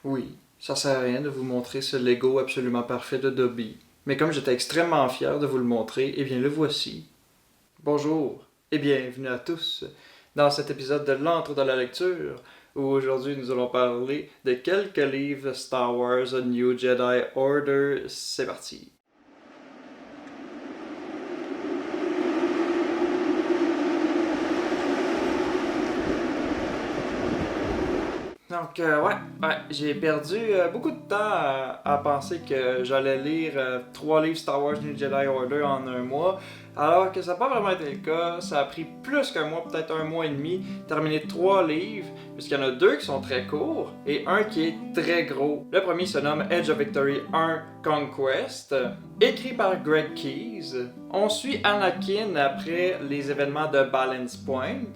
Oui, ça sert à rien de vous montrer ce Lego absolument parfait de Dobby. Mais comme j'étais extrêmement fier de vous le montrer, eh bien le voici. Bonjour et bienvenue à tous dans cet épisode de l'Antre de la lecture, où aujourd'hui nous allons parler de quelques livres Star Wars A New Jedi Order. C'est parti! Donc, j'ai perdu beaucoup de temps à penser que j'allais lire 3 livres Star Wars New Jedi Order en un mois, alors que ça n'a pas vraiment été le cas. Ça a pris plus qu'un mois, peut-être un mois et demi, terminer 3 livres, puisqu'il y en a 2 qui sont très courts et un qui est très gros. Le premier se nomme Edge of Victory 1 Conquest, écrit par Greg Keyes. On suit Anakin après les événements de Balance Point,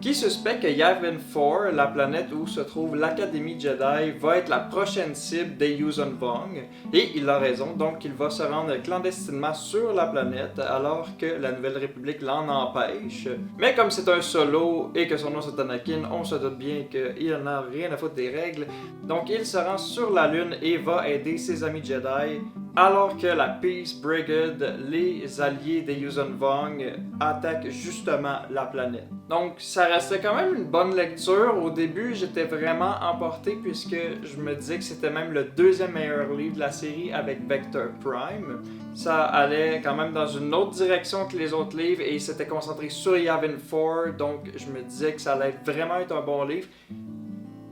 qui suspecte que Yavin 4, la planète où se trouve l'Académie Jedi, va être la prochaine cible des Yuuzhan Vong. Et il a raison, donc il va se rendre clandestinement sur la planète alors que la Nouvelle République l'en empêche. Mais comme c'est un solo et que son nom c'est Anakin, on se doute bien qu'il n'en a rien à foutre des règles. Donc il se rend sur la Lune et va aider ses amis Jedi alors que la Peace Brigade, les alliés des Yuuzhan Vong, attaquent justement la planète. Donc ça restait quand même une bonne lecture. Au début, j'étais vraiment emporté puisque je me disais que c'était même le deuxième meilleur livre de la série avec Vector Prime. Ça allait quand même dans une autre direction que les autres livres et il s'était concentré sur Yavin 4, donc je me disais que ça allait vraiment être un bon livre.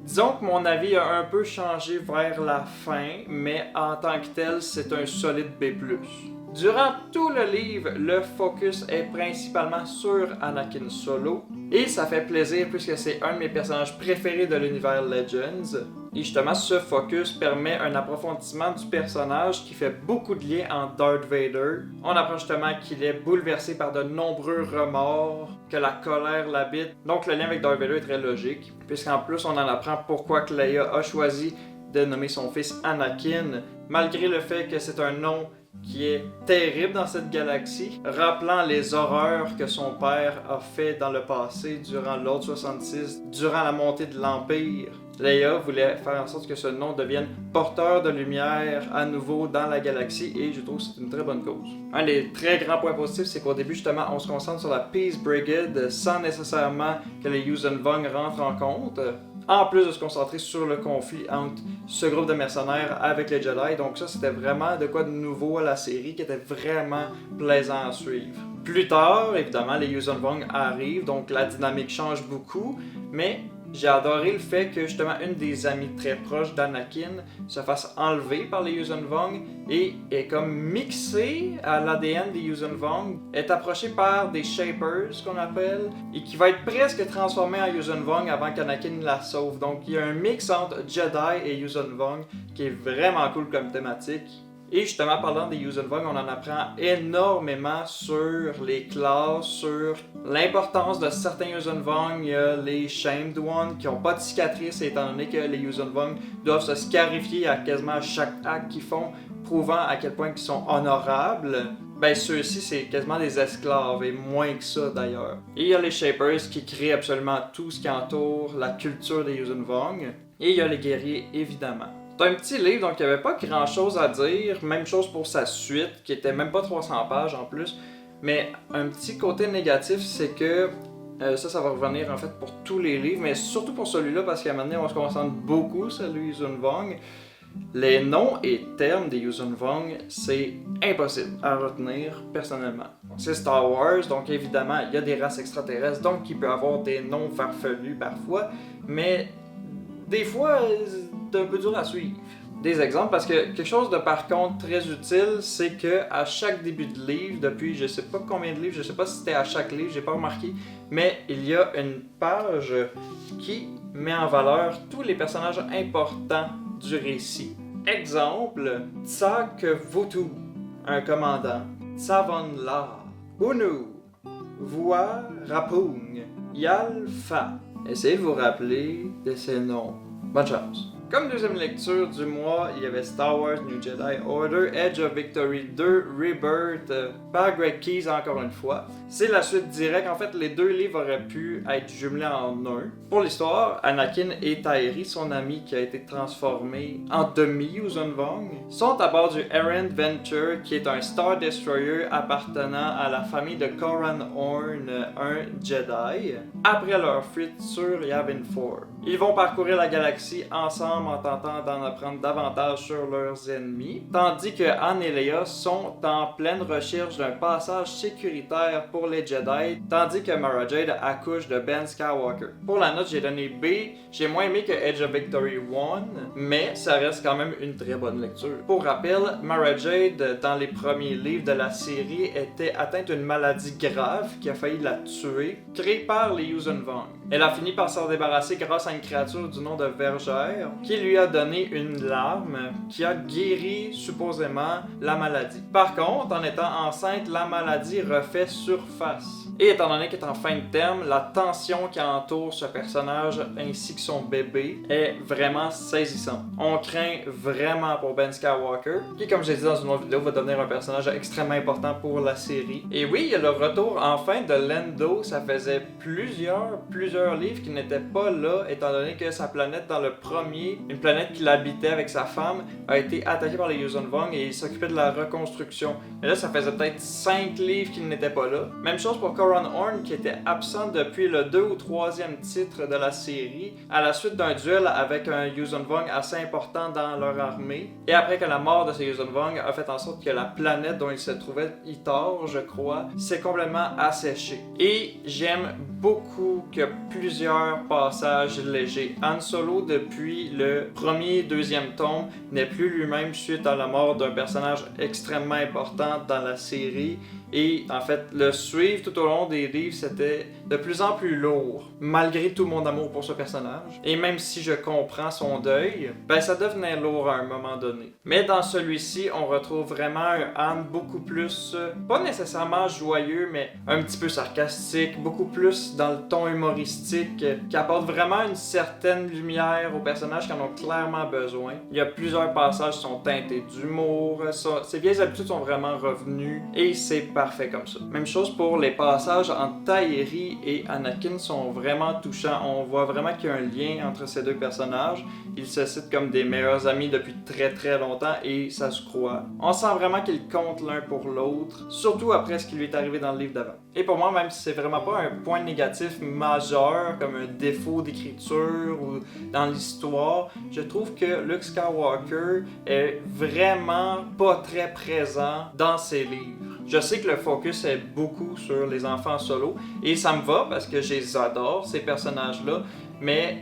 Disons que mon avis a un peu changé vers la fin, mais en tant que tel, c'est un solide B+. Durant tout le livre, le focus est principalement sur Anakin Solo, et ça fait plaisir puisque c'est un de mes personnages préférés de l'univers Legends. Et justement, ce focus permet un approfondissement du personnage qui fait beaucoup de liens entre Darth Vader. On apprend justement qu'il est bouleversé par de nombreux remords, que la colère l'habite. Donc le lien avec Darth Vader est très logique, puisqu'en plus on en apprend pourquoi que Leia a choisi de nommer son fils Anakin, malgré le fait que c'est un nom qui est terrible dans cette galaxie, rappelant les horreurs que son père a fait dans le passé durant l'Ordre 66, durant la montée de l'Empire. Leia voulait faire en sorte que ce nom devienne porteur de lumière à nouveau dans la galaxie et je trouve que c'est une très bonne cause. Un des très grands points positifs, c'est qu'au début justement on se concentre sur la Peace Brigade sans nécessairement que les Yuuzhan Vong rentrent en compte. En plus de se concentrer sur le conflit entre ce groupe de mercenaires avec les Jedi. Donc ça, c'était vraiment de quoi de nouveau à la série qui était vraiment plaisant à suivre. Plus tard, évidemment, les Yuuzhan Vong arrivent, donc la dynamique change beaucoup, mais j'ai adoré le fait que justement une des amies très proches d'Anakin se fasse enlever par les Yuuzhan Vong et est comme mixée à l'ADN des Yuuzhan Vong, est approchée par des Shapers qu'on appelle et qui va être presque transformée en Yuuzhan Vong avant qu'Anakin la sauve. Donc il y a un mix entre Jedi et Yuuzhan Vong qui est vraiment cool comme thématique. Et justement, parlant des Yuuzhan Vong, on en apprend énormément sur les classes, sur l'importance de certains Yuuzhan Vong. Il y a les Shamed Ones qui n'ont pas de cicatrices, étant donné que les Yuuzhan Vong doivent se scarifier à quasiment chaque acte qu'ils font, prouvant à quel point ils sont honorables. Ben ceux-ci, c'est quasiment des esclaves, et moins que ça d'ailleurs. Et il y a les Shapers qui créent absolument tout ce qui entoure la culture des Yuuzhan Vong. Et il y a les guerriers, évidemment. C'est un petit livre, donc il n'y avait pas grand chose à dire. Même chose pour sa suite, qui était même pas 300 pages en plus. Mais un petit côté négatif, c'est que ça va revenir en fait pour tous les livres, mais surtout pour celui-là, parce qu'à un moment donné, on se concentre beaucoup sur les Yuuzhan Vong. Les noms et termes des Yuuzhan Vong, c'est impossible à retenir personnellement. C'est Star Wars, donc évidemment, il y a des races extraterrestres, donc il peut y avoir des noms farfelus parfois, mais des fois, c'est un peu dur à suivre. Des exemples, parce que quelque chose de par contre très utile, c'est que à chaque début de livre, depuis je sais pas combien de livres, je sais pas si c'était à chaque livre, j'ai pas remarqué, mais il y a une page qui met en valeur tous les personnages importants du récit. Exemple, Tsak Votu, un commandant, Tsavon La, Unu, Voa Rapung, Yalfa. Essayez de vous rappeler de ces noms. Bonne chance. Comme deuxième lecture du mois, il y avait Star Wars New Jedi Order Edge of Victory 2 Rebirth par Greg Keyes encore une fois. C'est la suite directe, en fait les deux livres auraient pu être jumelés en un. Pour l'histoire, Anakin et Tairi, son ami qui a été transformé en demi-Yuuzhan Vong, sont à bord du Errant Venture qui est un Star Destroyer appartenant à la famille de Corran Horn, un Jedi, après leur fuite sur Yavin 4. Ils vont parcourir la galaxie ensemble en tentant d'en apprendre davantage sur leurs ennemis, tandis que Han et Leia sont en pleine recherche d'un passage sécuritaire pour les Jedi, tandis que Mara Jade accouche de Ben Skywalker. Pour la note, j'ai donné B. J'ai moins aimé que Edge of Victory 1, mais ça reste quand même une très bonne lecture. Pour rappel, Mara Jade, dans les premiers livres de la série, était atteinte d'une maladie grave qui a failli la tuer, créée par les Yuuzhan Vong. Elle a fini par s'en débarrasser grâce à une créature du nom de Vergère qui lui a donné une larme qui a guéri supposément la maladie. Par contre, en étant enceinte, la maladie refait surface. Et étant donné qu'elle est en fin de terme, la tension qui entoure ce personnage ainsi que son bébé est vraiment saisissante. On craint vraiment pour Ben Skywalker, qui comme j'ai dit dans une autre vidéo va devenir un personnage extrêmement important pour la série. Et oui, il y a le retour enfin de Lando, ça faisait plusieurs livres qui n'étaient pas là, étant donné que sa planète dans le premier, une planète qu'il habitait avec sa femme, a été attaquée par les Yuuzhan Vong et il s'occupait de la reconstruction. Et là, ça faisait peut-être 5 livres qu'il n'était pas là. Même chose pour Corran Horn qui était absent depuis le 2 ou 3e titre de la série, à la suite d'un duel avec un Yuuzhan Vong assez important dans leur armée. Et après que la mort de ces Yuuzhan Vong a fait en sorte que la planète dont il se trouvait, Itar, je crois, s'est complètement asséchée. Et j'aime beaucoup que plusieurs passages légers. Han Solo, depuis le premier et deuxième tome, n'est plus lui-même suite à la mort d'un personnage extrêmement important dans la série. Et en fait, le suivre tout au long des livres, c'était de plus en plus lourd, malgré tout mon amour pour ce personnage. Et même si je comprends son deuil, ben ça devenait lourd à un moment donné. Mais dans celui-ci, on retrouve vraiment un Han beaucoup plus, pas nécessairement joyeux, mais un petit peu sarcastique, beaucoup plus dans le ton humoristique, qui apporte vraiment une certaine lumière aux personnages qui en ont clairement besoin. Il y a plusieurs passages qui sont teintés d'humour, ses vieilles habitudes sont vraiment revenues, et c'est parfait comme ça. Même chose pour les passages entre Tairi et Anakin sont vraiment touchants. On voit vraiment qu'il y a un lien entre ces deux personnages. Ils se citent comme des meilleurs amis depuis très longtemps et ça se croit. On sent vraiment qu'ils comptent l'un pour l'autre, surtout après ce qui lui est arrivé dans le livre d'avant. Et pour moi, même si c'est vraiment pas un point négatif majeur, comme un défaut d'écriture ou dans l'histoire, je trouve que Luke Skywalker est vraiment pas très présent dans ses livres. Je sais que le focus est beaucoup sur les enfants solo et ça me va parce que je les adore, ces personnages-là, mais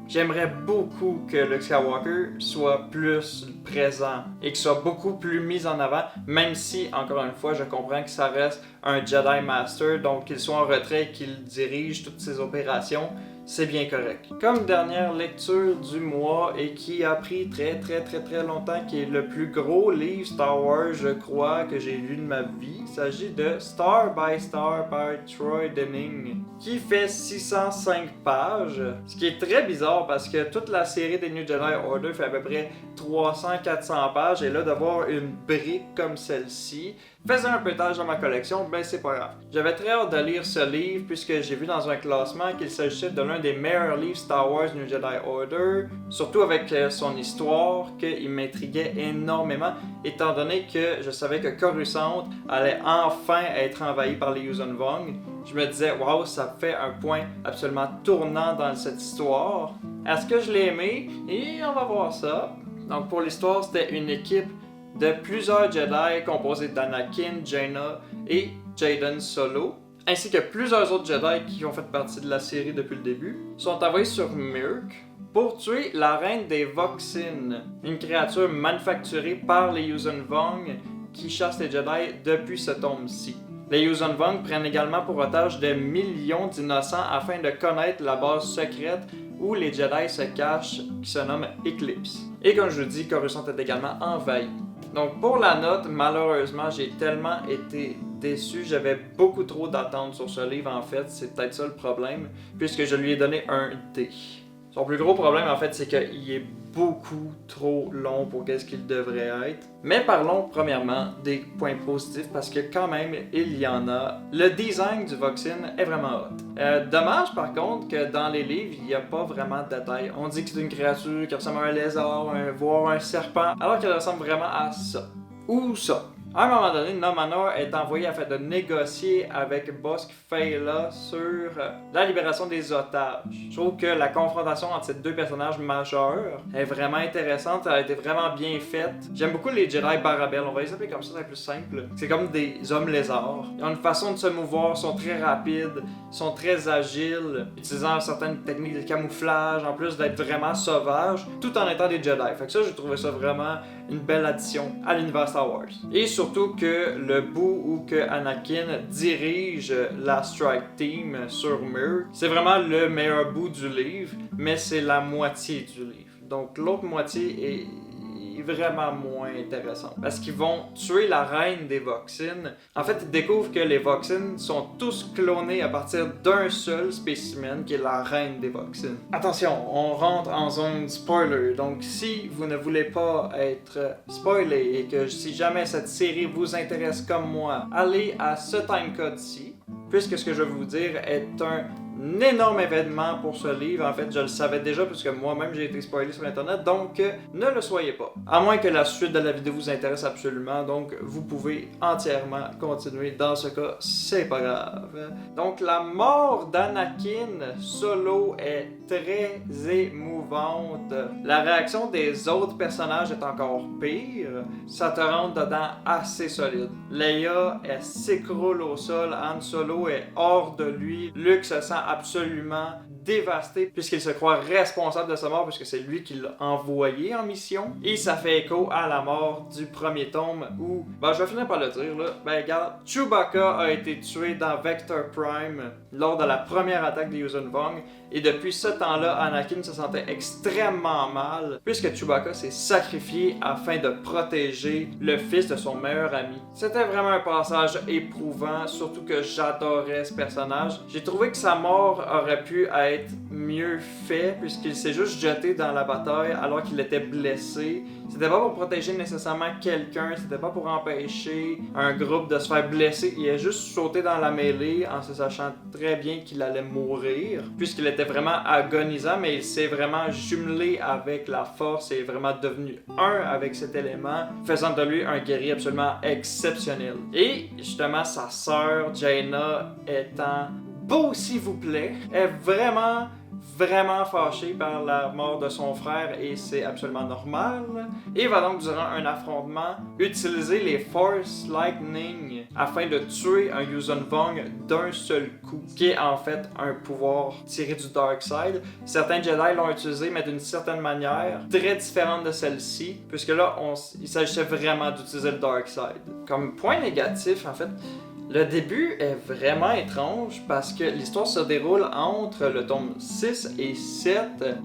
j'aimerais beaucoup que Luke Skywalker soit plus présent et qu'il soit beaucoup plus mis en avant, même si, encore une fois, je comprends que ça reste un Jedi Master, donc qu'il soit en retrait et qu'il dirige toutes ses opérations, c'est bien correct. Comme dernière lecture du mois et qui a pris très longtemps, qui est le plus gros livre Star Wars, je crois, que j'ai lu de ma vie, il s'agit de Star by Star par Troy Denning, qui fait 605 pages, ce qui est très bizarre parce que toute la série des New Jedi Order fait à peu près 300-400 pages, et là d'avoir une brique comme celle-ci faisait un peu tâche dans ma collection, ben c'est pas grave. J'avais très hâte de lire ce livre puisque j'ai vu dans un classement qu'il s'agissait de l'un des meilleurs livres Star Wars New Jedi Order, surtout avec son histoire qu'il m'intriguait énormément étant donné que je savais que Coruscant allait enfin être envahi par les Yuuzhan Vong. Je me disais, waouh, ça fait un point absolument tournant dans cette histoire. Est-ce que je l'ai aimé? Et on va voir ça. Donc pour l'histoire, c'était une équipe de plusieurs Jedi composés d'Anakin, Jaina et Jayden Solo, ainsi que plusieurs autres Jedi qui ont fait partie de la série depuis le début, sont envoyés sur Myrk pour tuer la reine des Voxin, une créature manufacturée par les Yuuzhan Vong qui chasse les Jedi depuis ce tome-ci. Les Yuuzhan Vong prennent également pour otage des millions d'innocents afin de connaître la base secrète où les Jedi se cachent, qui se nomme Eclipse. Et comme je vous dis, Coruscant est également envahi. Donc pour la note, malheureusement, j'ai tellement été déçu, j'avais beaucoup trop d'attentes sur ce livre en fait, c'est peut-être ça le problème, puisque je lui ai donné un D. Son plus gros problème en fait, c'est qu'il est beaucoup trop long pour qu'est-ce qu'il devrait être. Mais parlons premièrement des points positifs parce que quand même il y en a. Le design du Voxin est vraiment hot. Dommage par contre que dans les livres il n'y a pas vraiment de détails. On dit que c'est une créature qui ressemble à un lézard, voire un serpent, alors qu'elle ressemble vraiment à ça. Ou ça. À un moment donné, Numenor est envoyé afin de négocier avec Bossk Feyla sur la libération des otages. Je trouve que la confrontation entre ces deux personnages majeurs est vraiment intéressante, elle a été vraiment bien faite. J'aime beaucoup les Jedi Barabel, on va les appeler comme ça, c'est plus simple. C'est comme des hommes lézards. Ils ont une façon de se mouvoir, sont très rapides, sont très agiles, utilisant certaines techniques de camouflage, en plus d'être vraiment sauvages, tout en étant des Jedi. Fait que ça, j'ai trouvé ça vraiment une belle addition à l'univers Star Wars. Et surtout que le bout où que Anakin dirige la Strike Team sur Mir, c'est vraiment le meilleur bout du livre, mais c'est la moitié du livre. Donc l'autre moitié est vraiment moins intéressante. Parce qu'ils vont tuer la reine des Voxin. En fait, ils découvrent que les Voxin sont tous clonés à partir d'un seul spécimen, qui est la reine des Voxin. Attention, on rentre en zone spoiler. Donc, si vous ne voulez pas être spoilé et que si jamais cette série vous intéresse comme moi, allez à ce timecode-ci, puisque ce que je vais vous dire est un énorme événement pour ce livre. En fait, je le savais déjà puisque moi-même j'ai été spoilé sur internet, donc ne le soyez pas. À moins que la suite de la vidéo vous intéresse absolument, donc vous pouvez entièrement continuer. Dans ce cas, c'est pas grave. Donc la mort d'Anakin Solo est très émouvante. La réaction des autres personnages est encore pire. Ça te rentre dedans assez solide. Leia, elle s'écroule au sol. Han Solo est hors de lui. Luke se sent absolument dévasté puisqu'il se croit responsable de sa mort puisque c'est lui qui l'a envoyé en mission. Et ça fait écho à la mort du premier tome où, je vais finir par le dire là, regarde, Chewbacca a été tué dans Vector Prime lors de la première attaque des Yuuzhan Vong et depuis ce temps-là, Anakin se sentait extrêmement mal puisque Chewbacca s'est sacrifié afin de protéger le fils de son meilleur ami. C'était vraiment un passage éprouvant, surtout que j'adorais ce personnage. J'ai trouvé que sa mort aurait pu être mieux fait puisqu'il s'est juste jeté dans la bataille alors qu'il était blessé. C'était pas pour protéger nécessairement quelqu'un, c'était pas pour empêcher un groupe de se faire blesser. Il a juste sauté dans la mêlée en se sachant très bien qu'il allait mourir puisqu'il était vraiment agonisant, mais il s'est vraiment jumelé avec la force et est vraiment devenu un avec cet élément, faisant de lui un guerrier absolument exceptionnel. Et justement, sa sœur Jaina étant beau s'il vous plaît, est vraiment fâché par la mort de son frère et c'est absolument normal. Et va donc durant un affrontement utiliser les Force Lightning afin de tuer un Yuuzhan Vong d'un seul coup, qui est en fait un pouvoir tiré du Dark Side. Certains Jedi l'ont utilisé mais d'une certaine manière très différente de celle-ci, puisque là il s'agissait vraiment d'utiliser le Dark Side. Comme point négatif en fait, le début est vraiment étrange parce que l'histoire se déroule entre le tome 6 et 7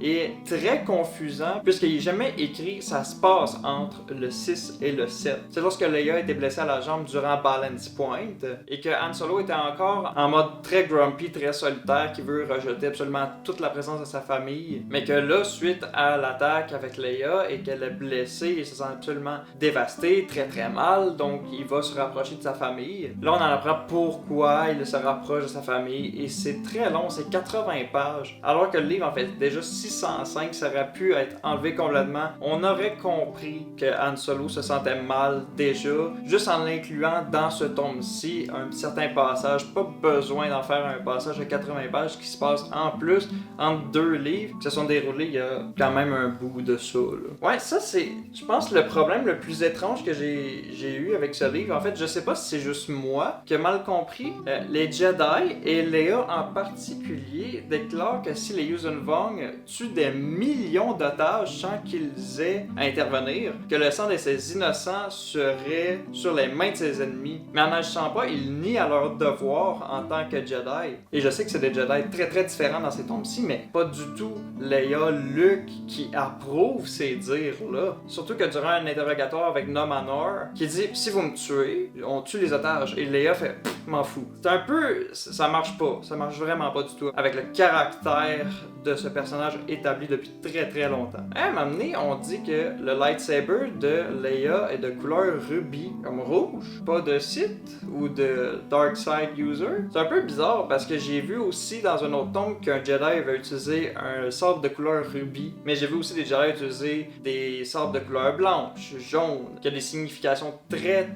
et est très confusant puisqu'il n'est jamais écrit ça se passe entre le 6 et le 7. C'est lorsque Leia a été blessée à la jambe durant Balance Point et que Han Solo était encore en mode très grumpy, très solitaire, qui veut rejeter absolument toute la présence de sa famille, mais que là, suite à l'attaque avec Leia et qu'elle est blessée, il se sent absolument dévasté, très mal, donc il va se rapprocher de sa famille. Là, on en apprend pourquoi il se rapproche de sa famille et c'est très long, c'est 80 pages. Alors que le livre en fait déjà 605, ça aurait pu être enlevé complètement. On aurait compris que Han Solo se sentait mal déjà, juste en l'incluant dans ce tome-ci, un certain passage. Pas besoin d'en faire un passage de 80 pages qui se passe en plus entre deux livres qui se sont déroulés il y a quand même un bout de ça. Là. Ouais, ça c'est, je pense, le problème le plus étrange que j'ai eu avec ce livre. En fait, je sais pas si c'est juste moi qui ai mal compris. Les Jedi et Leia en particulier déclarent que si les Yuuzhan Vong tuent des millions d'otages sans qu'ils aient à intervenir, que le sang de ces innocents serait sur les mains de ses ennemis. Mais en n'agissant pas, ils nient à leur devoir en tant que Jedi. Et je sais que c'est des Jedi très différents dans ces tomes-ci, mais pas du tout Leia, Luke qui approuve ces dires-là. Surtout que durant un interrogatoire avec Numenor, qui dit « Si vous me tuez, on tue les otages. » Et Leia Leia fait m'en fous. C'est un peu, ça marche pas, ça marche vraiment pas du tout avec le caractère de ce personnage établi depuis très longtemps. À un moment donné, on dit que le lightsaber de Leia est de couleur rubis, comme rouge, pas de Sith ou de Dark Side user. C'est un peu bizarre parce que j'ai vu aussi dans un autre tome qu'un Jedi avait utilisé un sabre de couleur rubis, mais j'ai vu aussi des Jedi utiliser des sabres de couleur blanche, jaune, qui a des significations très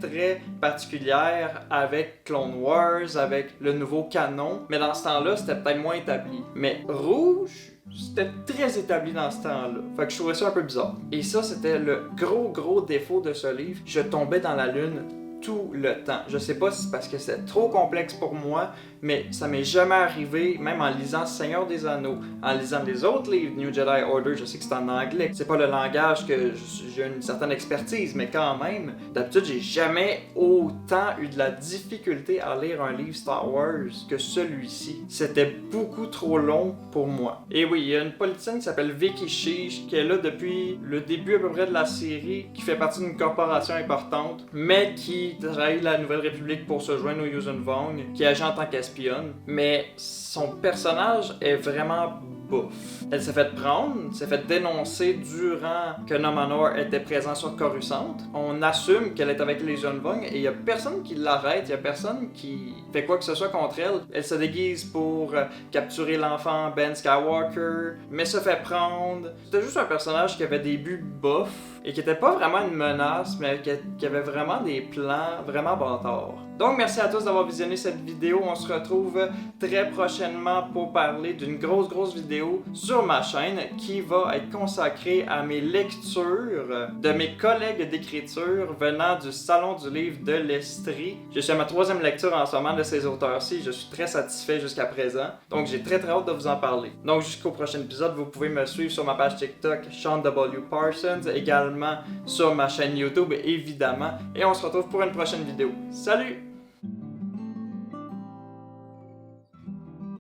particulières avec Clone Wars, avec le nouveau canon, mais dans ce temps-là, c'était peut-être moins établi. Mais rouge, c'était très établi dans ce temps-là. Fait que je trouvais ça un peu bizarre. Et ça, c'était le gros défaut de ce livre. Je tombais dans la lune tout le temps. Je sais pas si c'est parce que c'est trop complexe pour moi, mais ça m'est jamais arrivé, même en lisant Seigneur des Anneaux, en lisant les autres livres New Jedi Order, je sais que c'est en anglais, c'est pas le langage que j'ai une certaine expertise, mais quand même, d'habitude, j'ai jamais autant eu de la difficulté à lire un livre Star Wars que celui-ci. C'était beaucoup trop long pour moi. Et oui, il y a une politicienne qui s'appelle Vicky Sheesh, qui est là depuis le début à peu près de la série, qui fait partie d'une corporation importante, mais qui trahit la Nouvelle République pour se joindre aux Yuuzhan Vong, qui agit en tant qu'espionne, mais son personnage est vraiment bouffe. Elle s'est fait prendre, s'est fait dénoncer durant que Numenor était présent sur Coruscant. On assume qu'elle est avec les Yuuzhan Vong et il y a personne qui l'arrête, il y a personne qui fait quoi que ce soit contre elle. Elle se déguise pour capturer l'enfant Ben Skywalker, mais se fait prendre. C'était juste un personnage qui avait des buts bof et qui était pas vraiment une menace, mais qui avait vraiment des plans vraiment bâtards. Donc merci à tous d'avoir visionné cette vidéo. On se retrouve très prochainement pour parler d'une grosse vidéo sur ma chaîne qui va être consacrée à mes lectures de mes collègues d'écriture venant du Salon du Livre de l'Estrie. Je suis à ma 3e lecture en ce moment de ces auteurs-ci. Je suis très satisfait jusqu'à présent. Donc j'ai très hâte de vous en parler. Donc jusqu'au prochain épisode, vous pouvez me suivre sur ma page TikTok Sean W. Parsons, également sur ma chaîne YouTube évidemment. Et on se retrouve pour une prochaine vidéo. Salut!